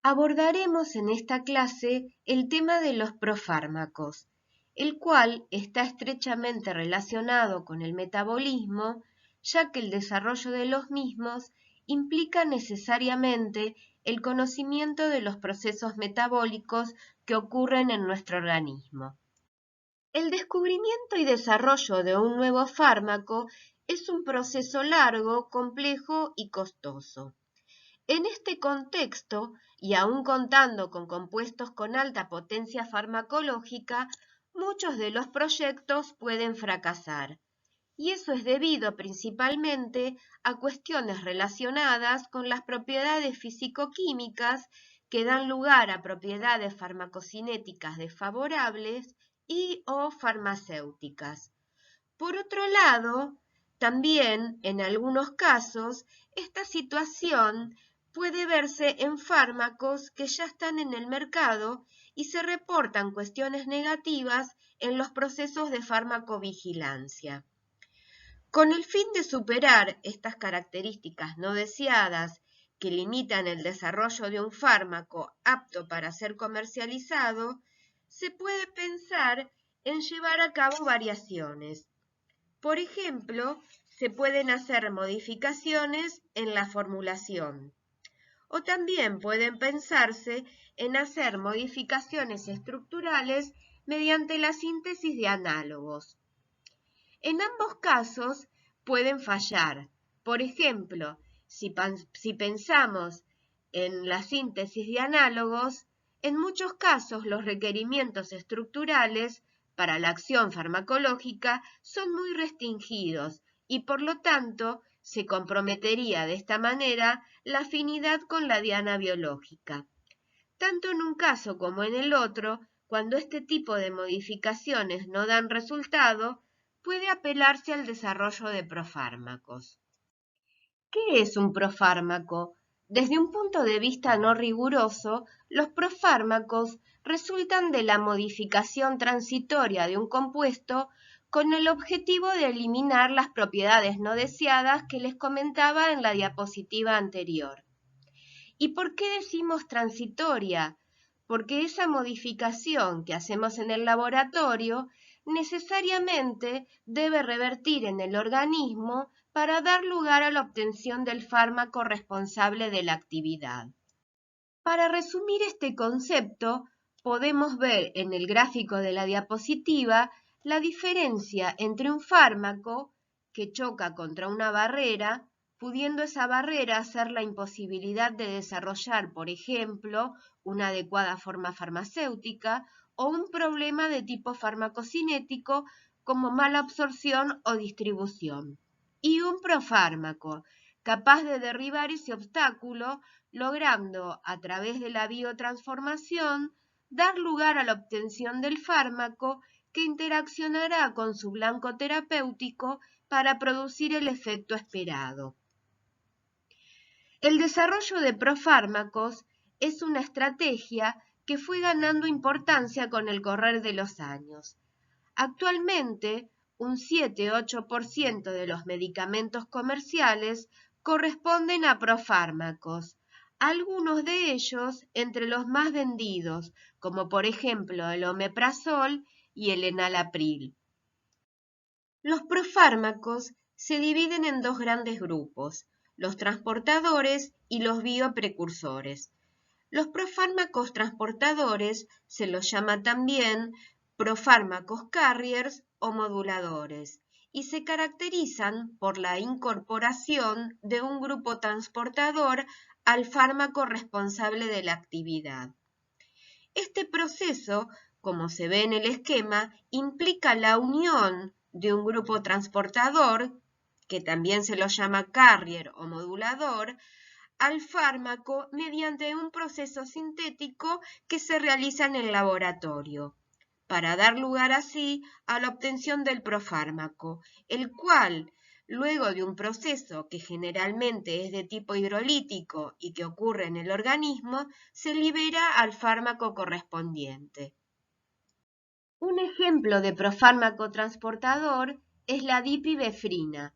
Abordaremos en esta clase el tema de los profármacos, el cual está estrechamente relacionado con el metabolismo, ya que el desarrollo de los mismos implica necesariamente el conocimiento de los procesos metabólicos que ocurren en nuestro organismo. El descubrimiento y desarrollo de un nuevo fármaco es un proceso largo, complejo y costoso. En este contexto, y aún contando con compuestos con alta potencia farmacológica, muchos de los proyectos pueden fracasar. Y eso es debido principalmente a cuestiones relacionadas con las propiedades físico-químicas que dan lugar a propiedades farmacocinéticas desfavorables y o farmacéuticas. Por otro lado, también en algunos casos, esta situación puede verse en fármacos que ya están en el mercado y se reportan cuestiones negativas en los procesos de farmacovigilancia. Con el fin de superar estas características no deseadas que limitan el desarrollo de un fármaco apto para ser comercializado, se puede pensar en llevar a cabo variaciones. Por ejemplo, se pueden hacer modificaciones en la formulación. O también pueden pensarse en hacer modificaciones estructurales mediante la síntesis de análogos. En ambos casos pueden fallar. Por ejemplo, si pensamos en la síntesis de análogos, en muchos casos los requerimientos estructurales para la acción farmacológica son muy restringidos y por lo tanto se comprometería de esta manera la afinidad con la diana biológica. Tanto en un caso como en el otro, cuando este tipo de modificaciones no dan resultado, puede apelarse al desarrollo de profármacos. ¿Qué es un profármaco? Desde un punto de vista no riguroso, los profármacos resultan de la modificación transitoria de un compuesto con el objetivo de eliminar las propiedades no deseadas que les comentaba en la diapositiva anterior. ¿Y por qué decimos transitoria? Porque esa modificación que hacemos en el laboratorio necesariamente debe revertir en el organismo para dar lugar a la obtención del fármaco responsable de la actividad. Para resumir este concepto, podemos ver en el gráfico de la diapositiva la diferencia entre un fármaco que choca contra una barrera, pudiendo esa barrera ser la imposibilidad de desarrollar, por ejemplo, una adecuada forma farmacéutica o un problema de tipo farmacocinético como mala absorción o distribución, y un profármaco capaz de derribar ese obstáculo, logrando a través de la biotransformación dar lugar a la obtención del fármaco que interaccionará con su blanco terapéutico para producir el efecto esperado. El desarrollo de profármacos es una estrategia que fue ganando importancia con el correr de los años. Actualmente, un 7-8% de los medicamentos comerciales corresponden a profármacos, algunos de ellos entre los más vendidos, como por ejemplo el omeprazol y el enalapril. Los profármacos se dividen en dos grandes grupos, los transportadores y los bioprecursores. Los profármacos transportadores se los llama también profármacos carriers o moduladores y se caracterizan por la incorporación de un grupo transportador al fármaco responsable de la actividad. Este proceso, como se ve en el esquema, implica la unión de un grupo transportador, que también se lo llama carrier o modulador, al fármaco mediante un proceso sintético que se realiza en el laboratorio, para dar lugar así a la obtención del profármaco, el cual, luego de un proceso que generalmente es de tipo hidrolítico y que ocurre en el organismo, se libera al fármaco correspondiente. Un ejemplo de profármaco transportador es la dipivefrina,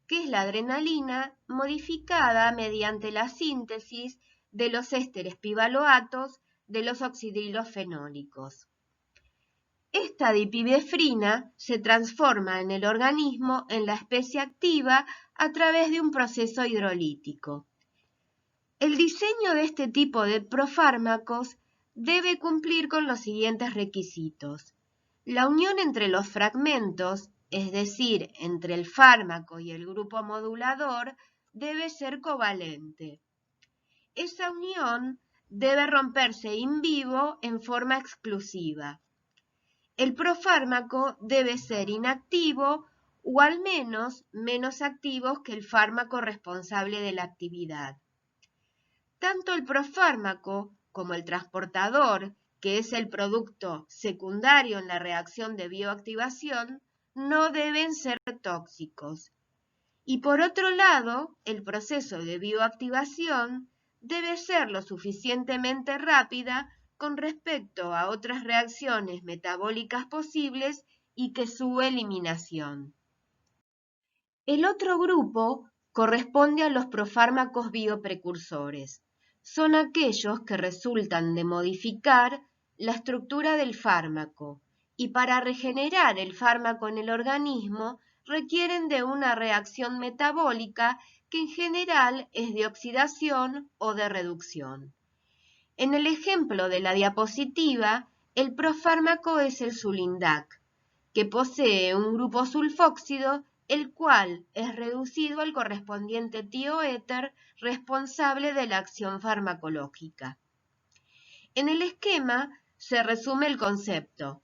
que es la adrenalina modificada mediante la síntesis de los ésteres pivaloatos de los oxidrilos fenólicos. Esta dipivefrina se transforma en el organismo en la especie activa a través de un proceso hidrolítico. El diseño de este tipo de profármacos debe cumplir con los siguientes requisitos. La unión entre los fragmentos, es decir, entre el fármaco y el grupo modulador, debe ser covalente. Esa unión debe romperse in vivo en forma exclusiva. El profármaco debe ser inactivo o al menos menos activo que el fármaco responsable de la actividad. Tanto el profármaco como el transportador, que es el producto secundario en la reacción de bioactivación, no deben ser tóxicos. Y por otro lado, el proceso de bioactivación debe ser lo suficientemente rápida con respecto a otras reacciones metabólicas posibles y que su eliminación. El otro grupo corresponde a los profármacos bioprecursores. Son aquellos que resultan de modificar la estructura del fármaco y para regenerar el fármaco en el organismo requieren de una reacción metabólica que en general es de oxidación o de reducción. En el ejemplo de la diapositiva, el profármaco es el Sulindac, que posee un grupo sulfóxido, el cual es reducido al correspondiente tioéter responsable de la acción farmacológica. En el esquema se resume el concepto.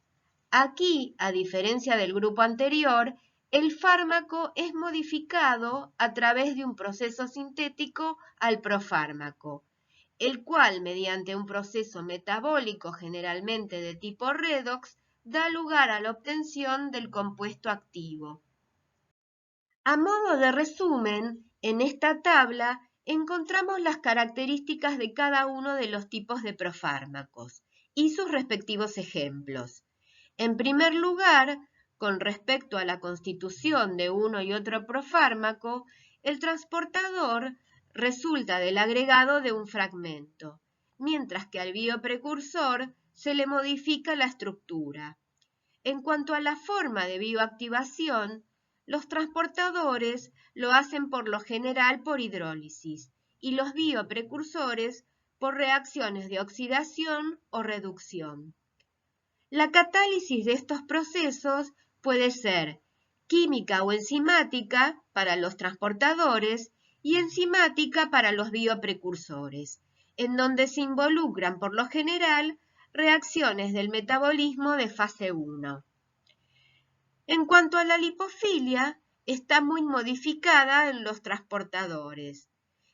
Aquí, a diferencia del grupo anterior, el fármaco es modificado a través de un proceso sintético al profármaco, el cual, mediante un proceso metabólico generalmente de tipo redox, da lugar a la obtención del compuesto activo. A modo de resumen, en esta tabla encontramos las características de cada uno de los tipos de profármacos y sus respectivos ejemplos. En primer lugar, con respecto a la constitución de uno y otro profármaco, el transportador resulta del agregado de un fragmento, mientras que al bioprecursor se le modifica la estructura. En cuanto a la forma de bioactivación, los transportadores lo hacen por lo general por hidrólisis y los bioprecursores por reacciones de oxidación o reducción. La catálisis de estos procesos puede ser química o enzimática para los transportadores y enzimática para los bioprecursores, en donde se involucran por lo general reacciones del metabolismo de fase 1. En cuanto a la lipofilia, está muy modificada en los transportadores.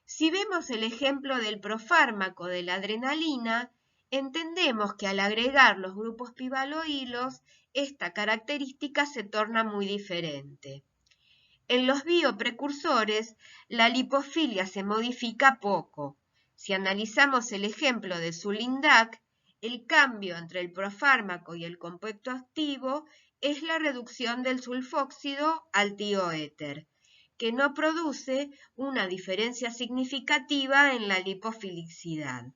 Si vemos el ejemplo del profármaco de la adrenalina, entendemos que al agregar los grupos pivaloilos, esta característica se torna muy diferente. En los bioprecursores, la lipofilia se modifica poco. Si analizamos el ejemplo de Sulindac, el cambio entre el profármaco y el compuesto activo es la reducción del sulfóxido al tioéter, que no produce una diferencia significativa en la lipofilicidad.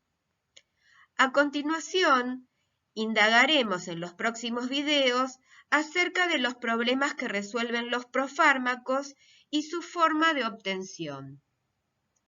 A continuación, indagaremos en los próximos videos acerca de los problemas que resuelven los profármacos y su forma de obtención.